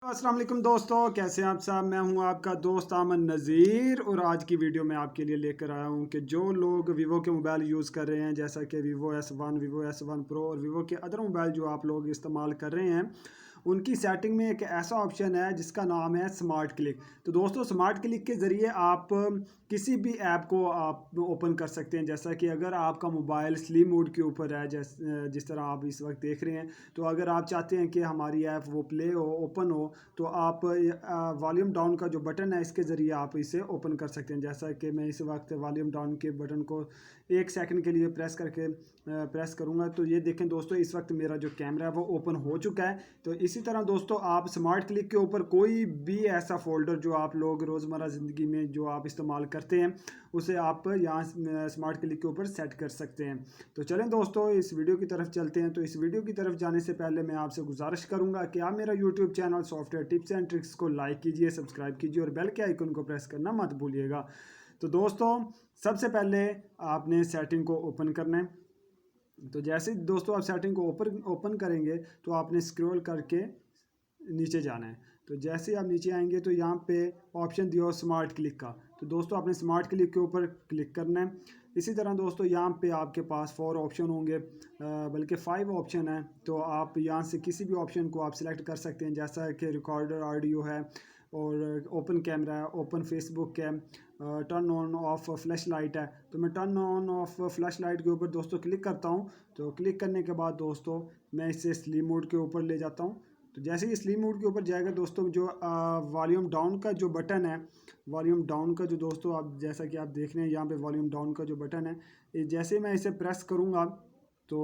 अस्सलाम वालेकुम दोस्तों, कैसे हैं आप सब। मैं हूं आपका दोस्त अमन नज़ीर और आज की वीडियो में आपके लिए लेकर आया हूं कि जो लोग वीवो के मोबाइल यूज़ कर रहे हैं जैसा कि वीवो S1 प्रो और वीवो के अदर मोबाइल जो आप लोग इस्तेमाल कर रहे हैं, उनकी सेटिंग में एक ऐसा ऑप्शन है जिसका नाम है स्मार्ट क्लिक। तो दोस्तों, स्मार्ट क्लिक के ज़रिए आप किसी भी ऐप को आप ओपन कर सकते हैं। जैसा कि अगर आपका मोबाइल स्लीप मोड के ऊपर है, जिस तरह आप इस वक्त देख रहे हैं, तो अगर आप चाहते हैं कि हमारी ऐप वो प्ले हो, ओपन हो, तो आप वॉल्यूम डाउन का जो बटन है इसके ज़रिए आप इसे ओपन कर सकते हैं। जैसा कि मैं इस वक्त वॉल्यूम डाउन के बटन को 1 सेकंड के लिए प्रेस करूँगा, तो ये देखें दोस्तों, इस वक्त मेरा जो कैमरा है वो ओपन हो चुका है। तो इसी तरह दोस्तों, आप स्मार्ट क्लिक के ऊपर कोई भी ऐसा फोल्डर जो आप लोग रोज़मर्रा ज़िंदगी में जो आप इस्तेमाल करते हैं, उसे आप यहाँ स्मार्ट क्लिक के ऊपर सेट कर सकते हैं। तो चलें दोस्तों, इस वीडियो की तरफ चलते हैं। तो इस वीडियो की तरफ जाने से पहले मैं आपसे गुजारिश करूंगा कि आप मेरा YouTube channel software tips and tricks को लाइक कीजिए, सब्सक्राइब कीजिए और बेल के आइकन को प्रेस करना मत भूलिएगा। तो दोस्तों, सबसे पहले आपने सेटिंग को ओपन करना है। तो जैसे दोस्तों आप सेटिंग को ओपन करेंगे तो आपने स्क्रॉल करके नीचे जाना है। तो जैसे आप नीचे आएंगे तो यहाँ पे ऑप्शन दिया हो स्मार्ट क्लिक का, तो दोस्तों आपने स्मार्ट क्लिक के ऊपर क्लिक करना है। इसी तरह दोस्तों यहाँ पे आपके पास 4 ऑप्शन होंगे, बल्कि 5 ऑप्शन है। तो आप यहाँ से किसी भी ऑप्शन को आप सिलेक्ट कर सकते हैं, जैसा कि रिकॉर्डर ऑडियो है और ओपन कैमरा है, ओपन फेसबुक है, turn on off flash light है। तो मैं turn on off flash light के ऊपर दोस्तों क्लिक करता हूँ। तो क्लिक करने के बाद दोस्तों मैं इसे स्लीप मोड के ऊपर ले जाता हूँ। तो जैसे ही स्लीप मोड के ऊपर जाएगा दोस्तों, जो वॉल्यूम डाउन का जो बटन है, वॉल्यूम डाउन का जो दोस्तों आप जैसा कि आप देख रहे हैं यहाँ पे वॉल्यूम डाउन का जो बटन है, जैसे ही मैं इसे प्रेस करूँगा तो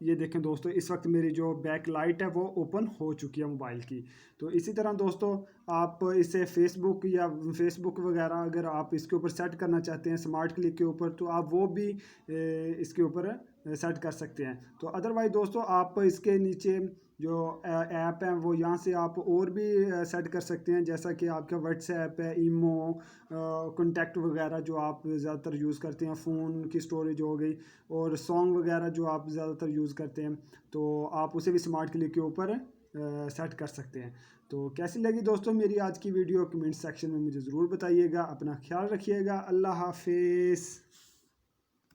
ये देखें दोस्तों, इस वक्त मेरी जो बैक लाइट है वो ओपन हो चुकी है मोबाइल की। तो इसी तरह दोस्तों आप इसे फेसबुक वगैरह अगर आप इसके ऊपर सेट करना चाहते हैं स्मार्ट क्लिक के ऊपर, तो आप वो भी इसके ऊपर सेट कर सकते हैं। तो अदरवाइज दोस्तों आप इसके नीचे जो ऐप है वो यहाँ से आप और भी सेट कर सकते हैं, जैसा कि आपका व्हाट्सएप है, ईमो, कॉन्टैक्ट वगैरह जो आप ज़्यादातर यूज़ करते हैं, फ़ोन की स्टोरेज हो गई और सॉन्ग वगैरह जो आप ज़्यादातर यूज़ करते हैं, तो आप उसे भी स्मार्ट क्लिक के ऊपर सेट कर सकते हैं। तो कैसी लगी दोस्तों मेरी आज की वीडियो, कमेंट सेक्शन में मुझे ज़रूर बताइएगा। अपना ख्याल रखिएगा। अल्लाह हाफिज़।